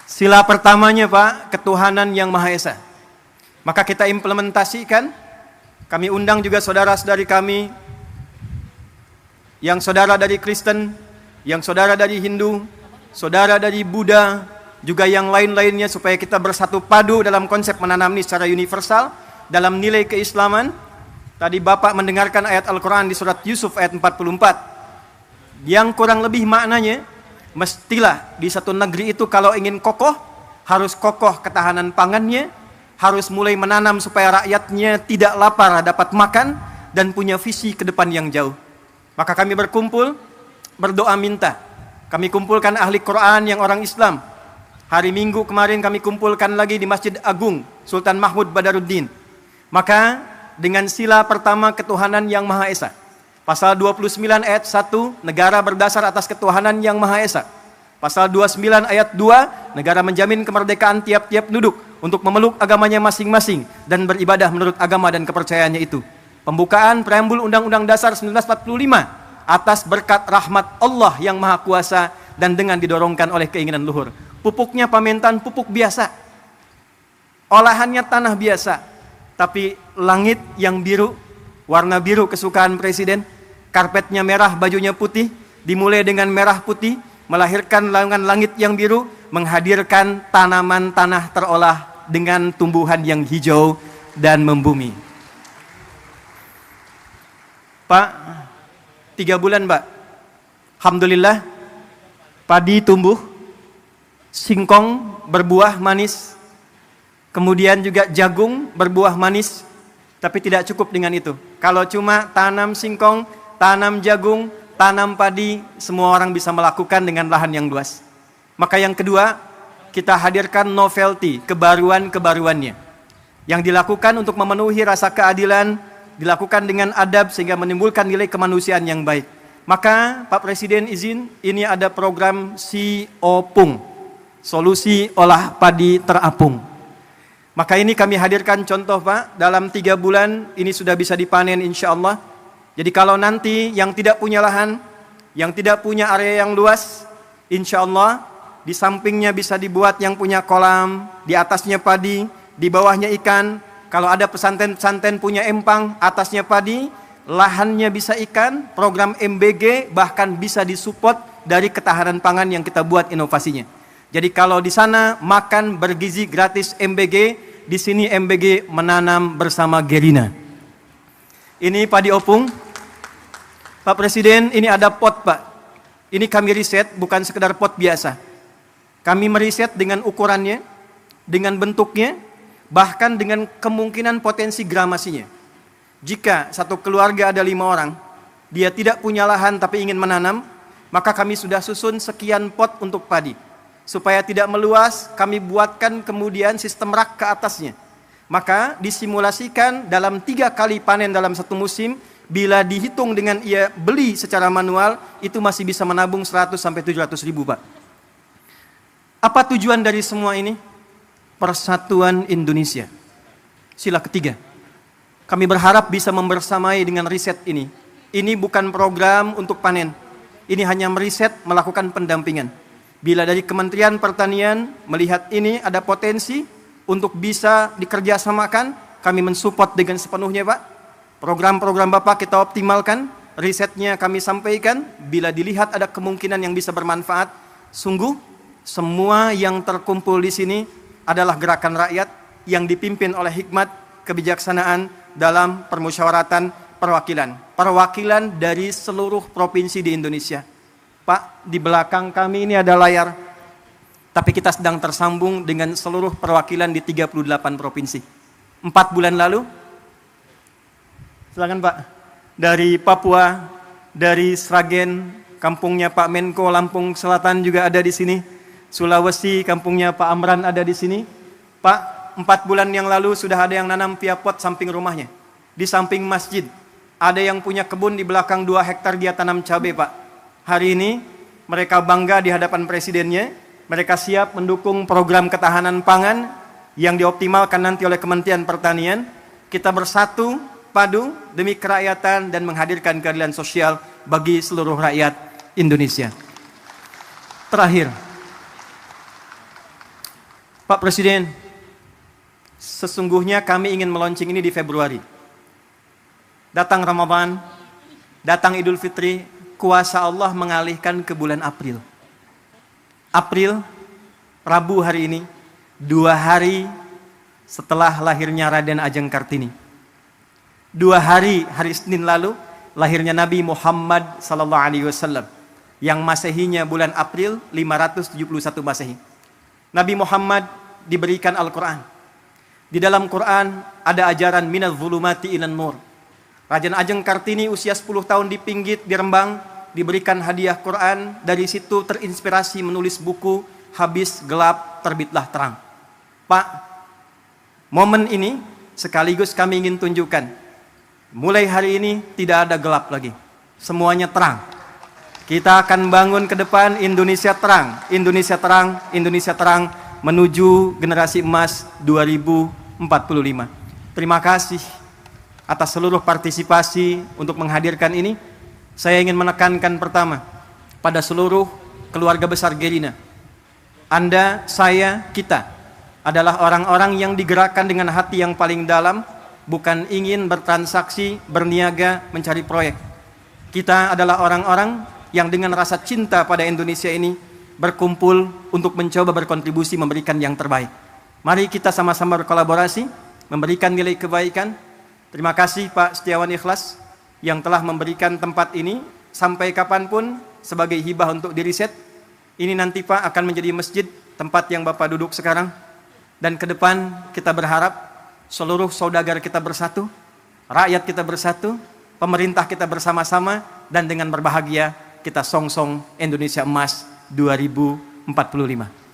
Sila pertamanya Pak, ketuhanan yang Maha Esa. Maka kita implementasikan, kami undang juga saudara-saudari kami, yang saudara dari Kristen, yang saudara dari Hindu, saudara dari Buddha, juga yang lain-lainnya, supaya kita bersatu padu dalam konsep menanam ini secara universal, dalam nilai keislaman. Tadi Bapak mendengarkan ayat Al-Quran di surat Yusuf ayat 44, yang kurang lebih maknanya, mestilah di satu negeri itu kalau ingin kokoh, harus kokoh ketahanan pangannya, harus mulai menanam supaya rakyatnya tidak lapar dapat makan, dan punya visi ke depan yang jauh. Maka kami berkumpul, berdoa minta. Kami kumpulkan ahli Quran yang orang Islam. Hari Minggu kemarin kami kumpulkan lagi di Masjid Agung Sultan Mahmud Badaruddin. Maka dengan sila pertama ketuhanan yang Maha Esa, Pasal 29 ayat 1, negara berdasar atas ketuhanan yang Maha Esa. Pasal 29 ayat 2, negara menjamin kemerdekaan tiap-tiap penduduk untuk memeluk agamanya masing-masing dan beribadah menurut agama dan kepercayaannya itu. Pembukaan preambul Undang-Undang Dasar 1945 atas berkat rahmat Allah yang Maha Kuasa dan dengan didorongkan oleh keinginan luhur. Pupuknya pamentan pupuk biasa. Olahannya tanah biasa. Tapi langit yang biru, warna biru kesukaan Presiden. Karpetnya merah, bajunya putih, dimulai dengan merah putih, melahirkan langit yang biru, menghadirkan tanaman tanah terolah dengan tumbuhan yang hijau dan membumi. Pak, 3 bulan Pak, alhamdulillah, padi tumbuh, singkong berbuah manis, kemudian juga jagung berbuah manis, tapi tidak cukup dengan itu. Kalau cuma tanam singkong, tanam jagung, tanam padi, semua orang bisa melakukan dengan lahan yang luas. Maka yang kedua, kita hadirkan novelty, kebaruan-kebaruannya, yang dilakukan untuk memenuhi rasa keadilan, dilakukan dengan adab sehingga menimbulkan nilai kemanusiaan yang baik. Maka Pak Presiden izin, ini ada program SIOPUNG, Solusi Olah Padi Terapung. Maka ini kami hadirkan contoh Pak, dalam 3 bulan ini sudah bisa dipanen insya Allah. Jadi kalau nanti yang tidak punya lahan, yang tidak punya area yang luas, insya Allah di sampingnya bisa dibuat yang punya kolam, di atasnya padi, di bawahnya ikan. Kalau ada pesantren-pesantren punya empang, atasnya padi, lahannya bisa ikan, program MBG bahkan bisa disupport dari ketahanan pangan yang kita buat inovasinya. Jadi kalau di sana makan bergizi gratis MBG, di sini MBG menanam bersama Gerina. Ini padi opung. Pak Presiden, ini ada pot Pak. Ini kami riset, bukan sekedar pot biasa. Kami meriset dengan ukurannya, dengan bentuknya, bahkan dengan kemungkinan potensi gramasinya. Jika satu keluarga ada 5 orang, dia tidak punya lahan tapi ingin menanam, maka kami sudah susun sekian pot untuk padi. Supaya tidak meluas, kami buatkan kemudian sistem rak ke atasnya. Maka disimulasikan dalam 3 kali panen dalam satu musim, bila dihitung dengan ia beli secara manual, itu masih bisa menabung 100 sampai 700 ribu Pak. Apa tujuan dari semua ini? Persatuan Indonesia. Sila ketiga. Kami berharap bisa membersamai dengan riset ini. Ini bukan program untuk panen. Ini hanya meriset, melakukan pendampingan. Bila dari Kementerian Pertanian melihat ini ada potensi untuk bisa dikerjasamakan, kami mensupport dengan sepenuhnya Pak. Program-program Bapak kita optimalkan, risetnya kami sampaikan. Bila dilihat ada kemungkinan yang bisa bermanfaat, sungguh semua yang terkumpul di sini adalah gerakan rakyat yang dipimpin oleh hikmat kebijaksanaan dalam permusyawaratan perwakilan. Perwakilan dari seluruh provinsi di Indonesia. Pak, di belakang kami ini ada layar. Tapi kita sedang tersambung dengan seluruh perwakilan di 38 provinsi. 4 bulan lalu, silakan Pak, dari Papua, dari Sragen, kampungnya Pak Menko, Lampung Selatan juga ada di sini. Sulawesi, kampungnya Pak Amran ada di sini. Pak, 4 bulan yang lalu sudah ada yang nanam via pot samping rumahnya. Di samping masjid. Ada yang punya kebun di belakang 2 hektar dia tanam cabai Pak. Hari ini mereka bangga di hadapan presidennya. Mereka siap mendukung program ketahanan pangan yang dioptimalkan nanti oleh Kementerian Pertanian. Kita bersatu, padu demi kerakyatan dan menghadirkan keadilan sosial bagi seluruh rakyat Indonesia. Terakhir, Pak Presiden, sesungguhnya kami ingin meluncing ini di Februari. Datang Ramadan, datang Idul Fitri, kuasa Allah mengalihkan ke bulan April. April, Rabu hari ini, 2 hari setelah lahirnya Raden Ajeng Kartini. 2 hari, hari Senin lalu, lahirnya Nabi Muhammad SAW, yang Masehinya bulan April 571 Masehi. Nabi Muhammad diberikan Al-Quran. Di dalam Quran ada ajaran minaz zulumati ilan nur. Raden Ajeng Kartini usia 10 tahun di Pinggit, di Rembang, diberikan hadiah Quran. Dari situ terinspirasi menulis buku Habis Gelap Terbitlah Terang. Pak, momen ini sekaligus kami ingin tunjukkan, mulai hari ini tidak ada gelap lagi, semuanya terang. Kita akan bangun ke depan Indonesia terang, Indonesia terang, Indonesia terang, menuju generasi emas 2045. Terima kasih atas seluruh partisipasi untuk menghadirkan ini. Saya ingin menekankan pertama, pada seluruh keluarga besar Gerina, Anda, saya, kita adalah orang-orang yang digerakkan dengan hati yang paling dalam, bukan ingin bertransaksi, berniaga, mencari proyek. Kita adalah orang-orang yang dengan rasa cinta pada Indonesia ini berkumpul untuk mencoba berkontribusi memberikan yang terbaik. Mari kita sama-sama berkolaborasi, memberikan nilai kebaikan. Terima kasih Pak Setiawan Ikhlas yang telah memberikan tempat ini sampai kapanpun sebagai hibah untuk diriset. Ini nanti Pak akan menjadi masjid, tempat yang Bapak duduk sekarang. Dan ke depan kita berharap seluruh saudagar kita bersatu, rakyat kita bersatu, pemerintah kita bersama-sama, dan dengan berbahagia kita songsong Indonesia Emas 2045.